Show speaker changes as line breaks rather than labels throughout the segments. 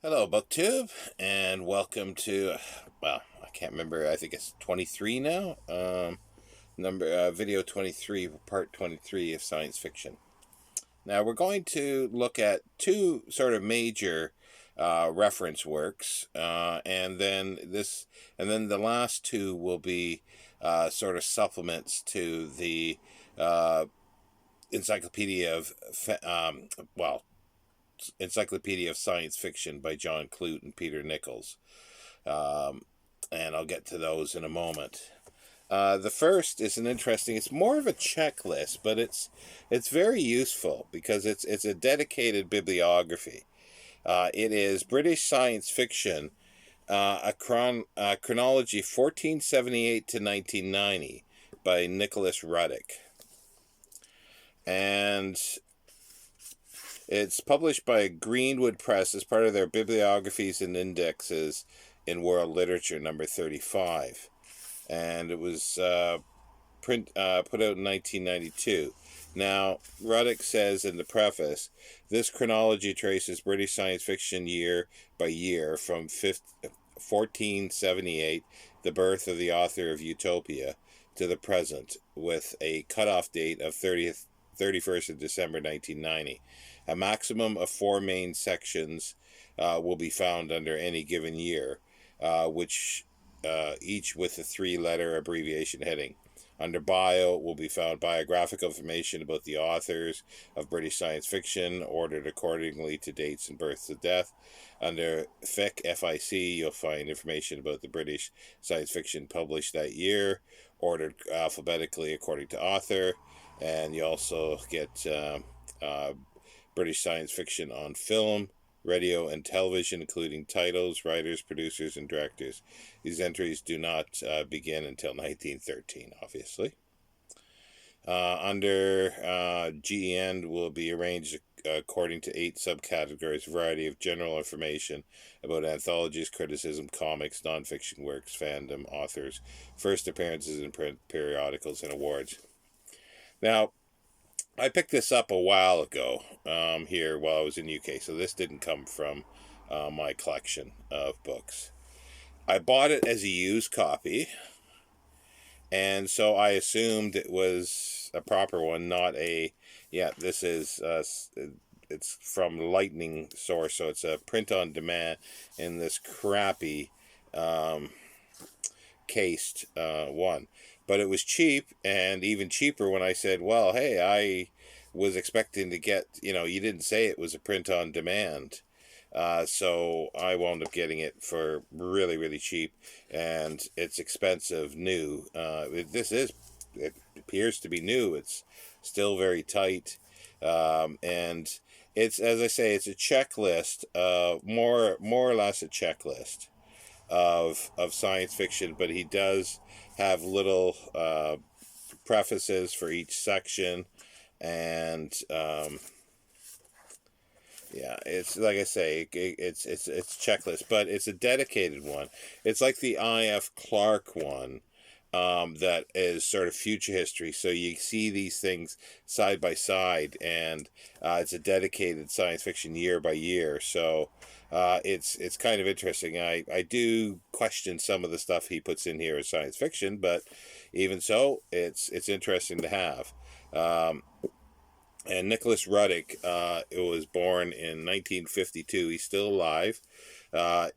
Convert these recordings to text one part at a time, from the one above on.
Hello, BookTube, and welcome to, I can't remember, I think it's 23 now, video 23, part 23 of science fiction. Now, we're going to look at two sort of major reference works, and then the last two will be sort of supplements to the uh, encyclopedia of, well, Encyclopedia of Science Fiction by John Clute and Peter Nichols. Um, and I'll get to those in a moment. The first is it's more of a checklist, but it's very useful because it's a dedicated bibliography. It is British science fiction, chronology 1478 to 1990 by Nicholas Ruddick. And it's published by Greenwood Press as part of their Bibliographies and Indexes in World Literature, number 35. And it was put out in 1992. Now, Ruddick says in the preface, this chronology traces British science fiction year by year from 1478, the birth of the author of Utopia, to the present, with a cutoff date of 31st of December 1990. A maximum of 4 main sections will be found under any given year, which each with a 3-letter abbreviation heading. Under bio will be found biographical information about the authors of British science fiction, ordered accordingly to dates and births and death. Under FIC, you'll find information about the British science fiction published that year, ordered alphabetically according to author. And you also get British science fiction on film, radio, and television, including titles, writers, producers, and directors. These entries do not begin until 1913, obviously. Under GEN will be arranged according to 8 subcategories, a variety of general information about anthologies, criticism, comics, nonfiction works, fandom, authors, first appearances in print, periodicals, and awards. Now, I picked this up a while ago here while I was in UK, so this didn't come from my collection of books. I bought it as a used copy, and so I assumed it was a proper one, not a, this is, it's from Lightning Source, so it's a print on demand in this crappy cased one. But it was cheap, and even cheaper when I said, well, hey, I was expecting to get, you didn't say it was a print on demand. So I wound up getting it for really, really cheap, and it's expensive new. It appears to be new. It's still very tight. And it's, as I say, it's a checklist, more or less a checklist of science fiction, but he does have little prefaces for each section, and it's like I say, it's checklist, but it's a dedicated one. It's like the I.F. Clarke one, that is sort of future history. So you see these things side by side, and it's a dedicated science fiction year by year. So it's kind of interesting. I do question some of the stuff he puts in here as science fiction, but even so, it's interesting to have. And Nicholas Ruddick, it was born in 1952. He's still alive.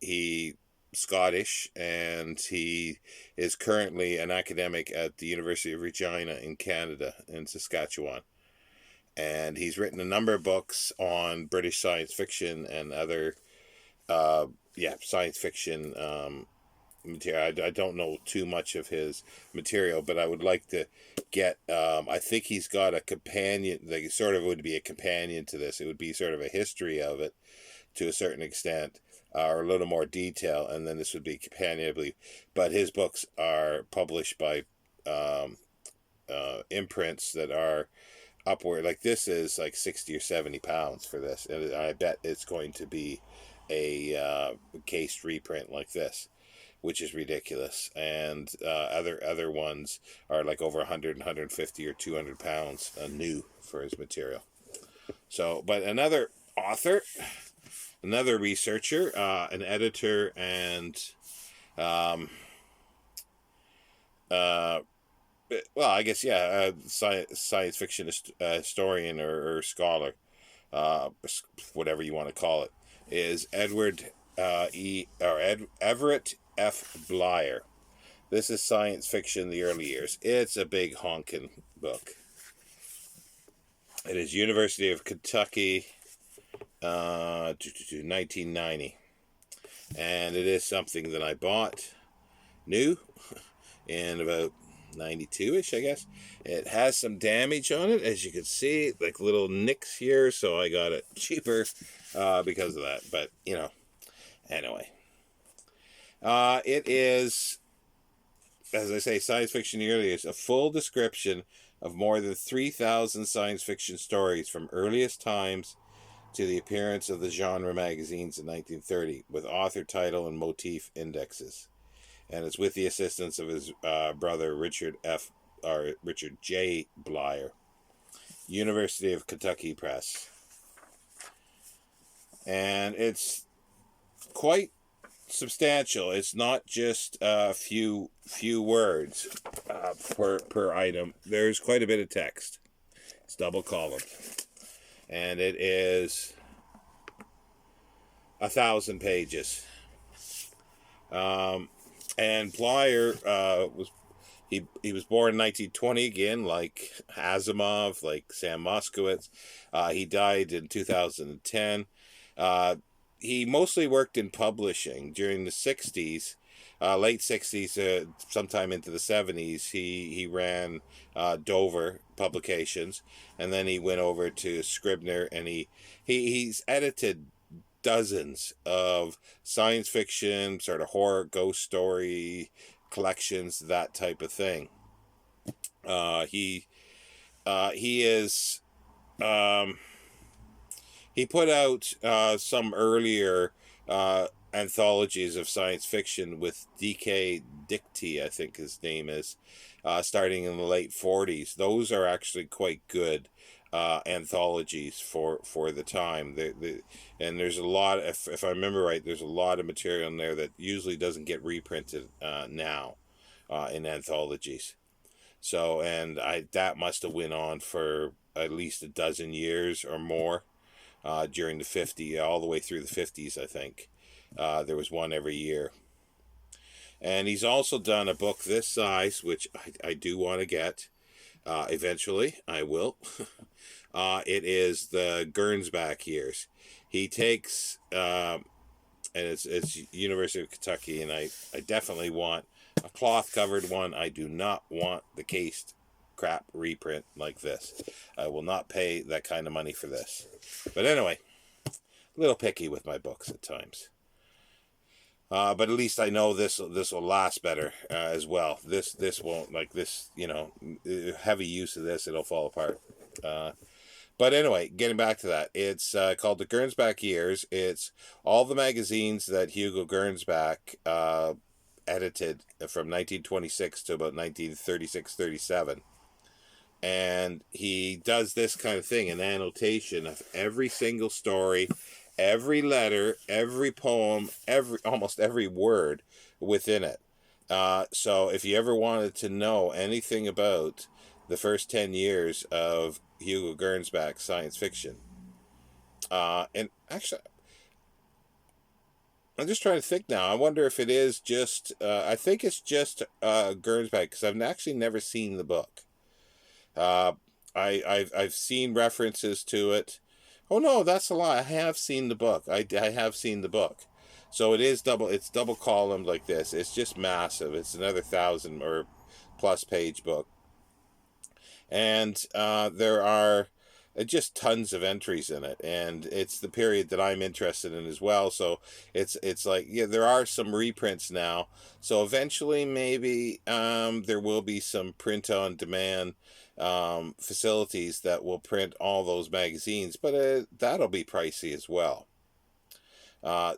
He Scottish, and he is currently an academic at the University of Regina in Canada, in Saskatchewan. And he's written a number of books on British science fiction and other science fiction material. I don't know too much of his material, but I would like to get, I think he's got a companion, like sort of would be a companion to this. It would be sort of a history of it to a certain extent, or a little more detail, and then this would be companionably. But his books are published by imprints that are upward, like this is like 60 or 70 pounds for this, and I bet it's going to be a cased reprint like this, which is ridiculous. And other ones are like over 100, 150, or 200 pounds new for his material. So, but another author another researcher, an editor, and um, well, I guess, yeah, science fiction historian or scholar, uh, whatever you want to call it, is Everett F. Blyer. This is science fiction in the early years. It's a big honking book. It is University of Kentucky, 1990. And it is something that I bought new in about 92-ish, I guess. It has some damage on it, as you can see, like little nicks here, so I got it cheaper because of that. But, anyway. It is, as I say, science fiction early years, a full description of more than 3,000 science fiction stories from earliest times to the appearance of the genre magazines in 1930, with author title and motif indexes. And it's with the assistance of his brother Richard J. Blyer, University of Kentucky Press. And it's quite substantial. It's not just a few words per item. There's quite a bit of text. It's double column, and it is 1,000 pages. And Blyer he was born in 1920 again, like Asimov, like Sam Moskowitz. He died in 2010. He mostly worked in publishing during the 60s, late 60s, sometime into the 70s. He ran Dover Publications, and then he went over to Scribner, and he's edited dozens of science fiction, sort of horror, ghost story collections, that type of thing. He is he put out some earlier anthologies of science fiction with D.K. Dickey, I think his name is, starting in the late 40s. Those are actually quite good anthologies for the time. And there's a lot, if I remember right, there's a lot of material in there that usually doesn't get reprinted now in anthologies. So, and that must have went on for at least a dozen years or more. During the 50s, all the way through the 50s, I think. There was one every year. And he's also done a book this size, which I do want to get. Eventually, I will. It is the Gernsback years. He takes, and it's University of Kentucky, and I definitely want a cloth-covered one. I do not want the cased crap reprint like this. I will not pay that kind of money for this. But anyway, a little picky with my books at times. But at least I know this will last better as well. This won't, like this, heavy use of this, it'll fall apart. But anyway, getting back to that, it's called the Gernsback Years. It's all the magazines that Hugo Gernsback edited from 1926 to about 1936-37. And he does this kind of thing, an annotation of every single story, every letter, every poem, almost every word within it. So if you ever wanted to know anything about the first 10 years of Hugo Gernsback's science fiction, and actually, I'm just trying to think now. I wonder if it is just, I think it's just Gernsback, because I've actually never seen the book. I've seen references to it. Oh no, that's a lie. I have seen the book. I have seen the book. So it's double columned like this. It's just massive. It's another 1,000 or plus page book. And there are just tons of entries in it, and it's the period that I'm interested in as well. So it's like, yeah, there are some reprints now. So eventually, maybe there will be some print on demand facilities that will print all those magazines, but that'll be pricey as well.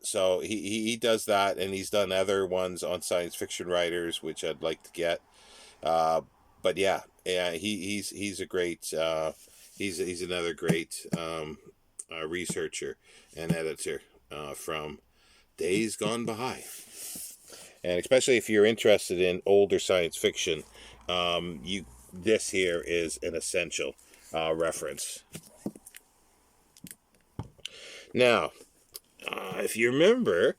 So he does that, and he's done other ones on science fiction writers, which I'd like to get. But yeah, he's a great. He's another great researcher and editor. from days gone by. And especially if you're interested in older science fiction, this here is an essential reference. Now, if you remember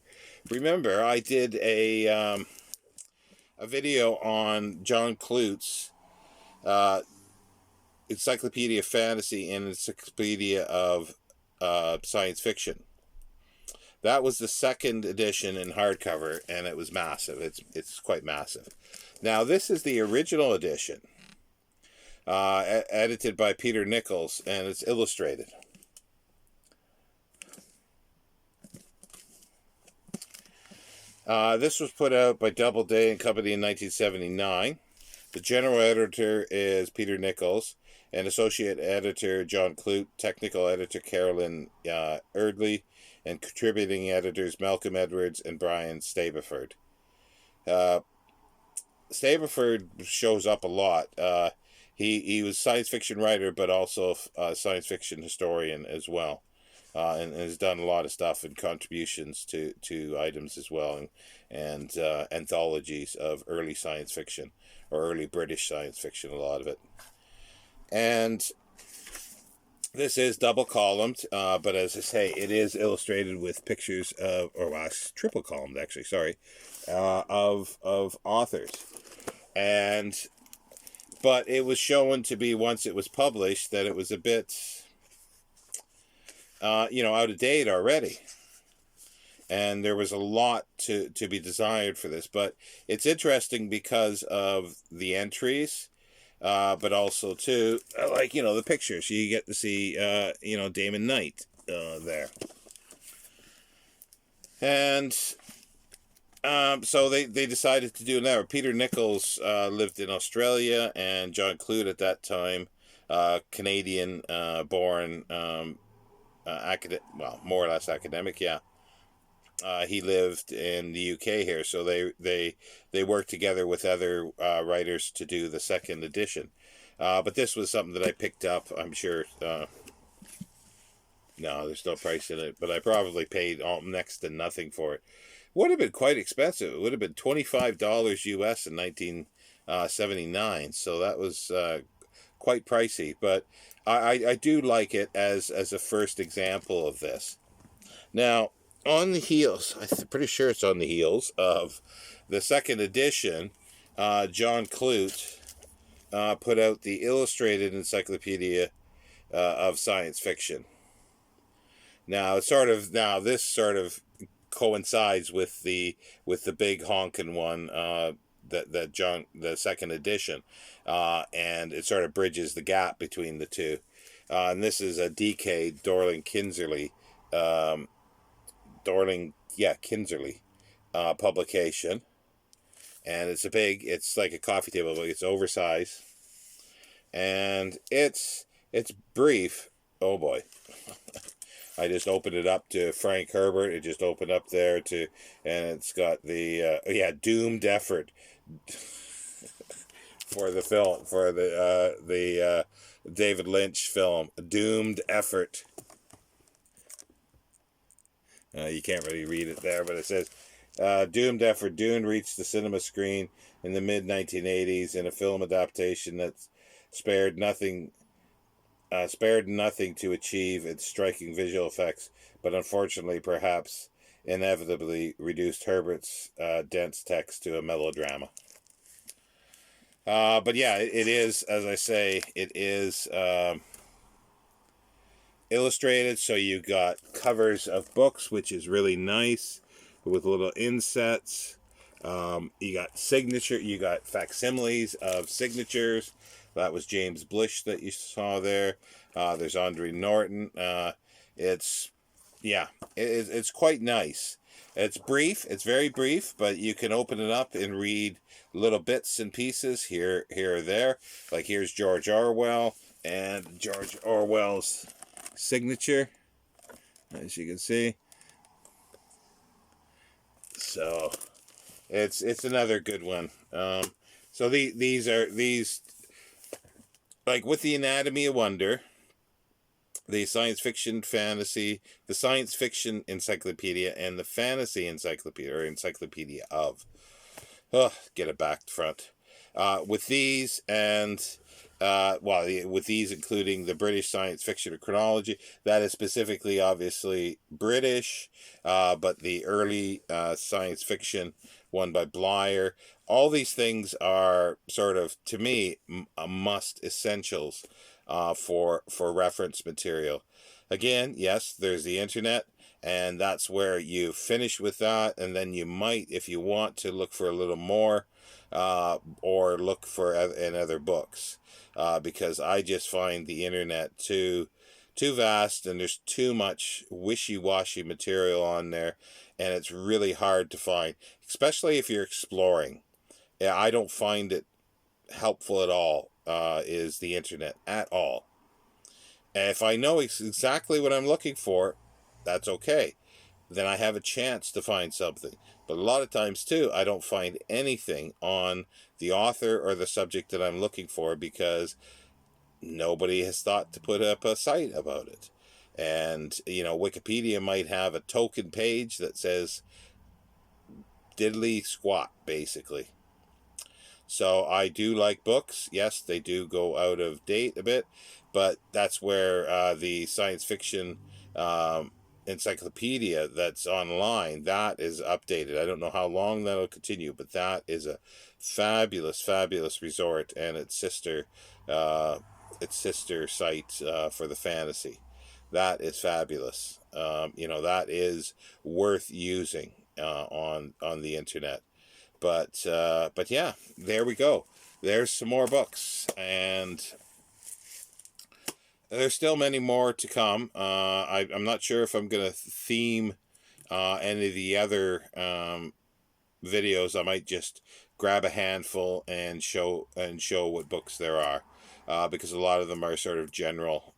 I did a video on John Clute's Encyclopedia of Fantasy and Encyclopedia of Science Fiction. That was the second edition in hardcover, and it was massive. It's quite massive. Now, this is the original edition, edited by Peter Nichols, and it's illustrated. This was put out by Doubleday and Company in 1979. The general editor is Peter Nichols, and associate editor John Clute, technical editor Carolyn Erdley, and contributing editors Malcolm Edwards and Brian Stableford. Stableford shows up a lot. He was a science fiction writer, but also a science fiction historian as well. And has done a lot of stuff and contributions to items as well, and anthologies of early science fiction, or early British science fiction, a lot of it. And this is double columned, but as I say, it is illustrated with pictures of, triple columned actually, of authors. But it was shown to be, once it was published, that it was a bit out of date already, and there was a lot to be desired for this. But it's interesting because of the entries, but also too, the pictures. You get to see Damon Knight there, and so they decided to do that. Peter Nichols lived in Australia, and John Clute at that time, Canadian born, more or less academic, yeah. He lived in the UK here, so they worked together with other writers to do the second edition. But this was something that I picked up. I'm sure. No, there's no price in it, but I probably paid next to nothing for it. Would have been quite expensive. It would have been $25 US in 1979. So that was quite pricey, but I do like it as a first example of this. Now, on the heels, I'm pretty sure it's on the heels of the second edition, John Clute put out the Illustrated Encyclopedia of Science Fiction. Now, this sort of coincides with the big honkin' one, the second edition, and it sort of bridges the gap between the two. And this is a DK Dorling Kinserly, publication, and it's like a coffee table book. It's oversized, and it's brief. Oh boy. I just opened it up to Frank Herbert. It just opened up there and it's got the doomed effort for the film, for the David Lynch film, Doomed Effort. You can't really read it there, but it says, Doomed Effort. Dune reached the cinema screen in the mid-1980s in a film adaptation that spared nothing to achieve its striking visual effects, but unfortunately, perhaps inevitably, reduced Herbert's dense text to a melodrama. But yeah, it is, as I say, it is illustrated, so you got covers of books, which is really nice, with little insets. You got facsimiles of signatures. That was James Blish that you saw there. There's Andre Norton. It's quite nice. It's brief. It's very brief, but you can open it up and read little bits and pieces here or there. Like here's George Orwell and George Orwell's signature, as you can see. So it's another good one. So these like with the Anatomy of Wonder, the science fiction fantasy, the science fiction encyclopedia, and the fantasy encyclopedia, or encyclopedia of. Oh, get it back to front. With these and with these including the British science fiction or chronology, that is specifically obviously British, but the early science fiction one by Blyer. All these things are sort of, to me, a must essentials for reference material. Again, yes, there's the internet, and that's where you finish with that, and then you might, if you want to, look for a little more, or look for in other books, because I just find the internet too vast, and there's too much wishy-washy material on there, and it's really hard to find, especially if you're exploring. Yeah, I don't find it helpful at all, is the internet at all. And if I know exactly what I'm looking for, that's okay. Then I have a chance to find something. But a lot of times, too, I don't find anything on the author or the subject that I'm looking for because nobody has thought to put up a site about it. And, Wikipedia might have a token page that says diddly squat, basically. So I do like books. Yes, they do go out of date a bit, but that's where the science fiction encyclopedia that's online, that is updated. I don't know how long that'll continue, but that is a fabulous, fabulous resort, and its sister site for the fantasy. That is fabulous. That is worth using on the internet. But yeah, there we go. There's some more books, and there's still many more to come. I'm not sure if I'm gonna theme any of the other videos. I might just grab a handful and show what books there are, because a lot of them are sort of general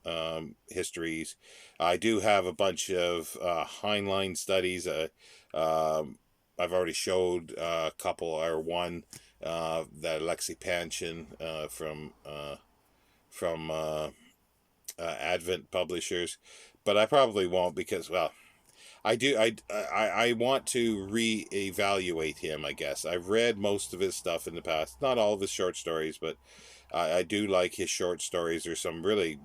histories. I do have a bunch of Heinlein studies. I've already showed a couple, or one, that Alexei Panshin from Advent Publishers, but I probably won't because, well, I want to reevaluate him, I guess. I've read most of his stuff in the past, not all of his short stories, but I do like his short stories. There's some really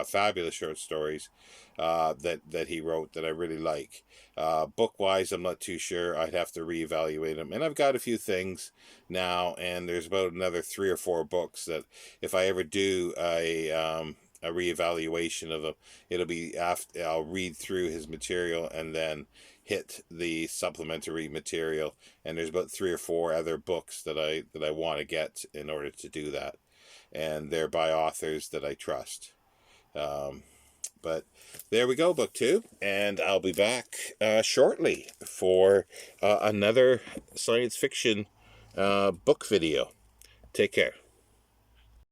fabulous short stories that he wrote that I really like. Book-wise, I'm not too sure. I'd have to reevaluate them. And I've got a few things now, and there's about another 3 or 4 books that if I ever do a reevaluation of them, it'll be after I'll read through his material and then hit the supplementary material. And there's about 3 or 4 other books that I want to get in order to do that, and they're by authors that I trust. But there we go, book 2, and I'll be back shortly for another science fiction book video. Take care.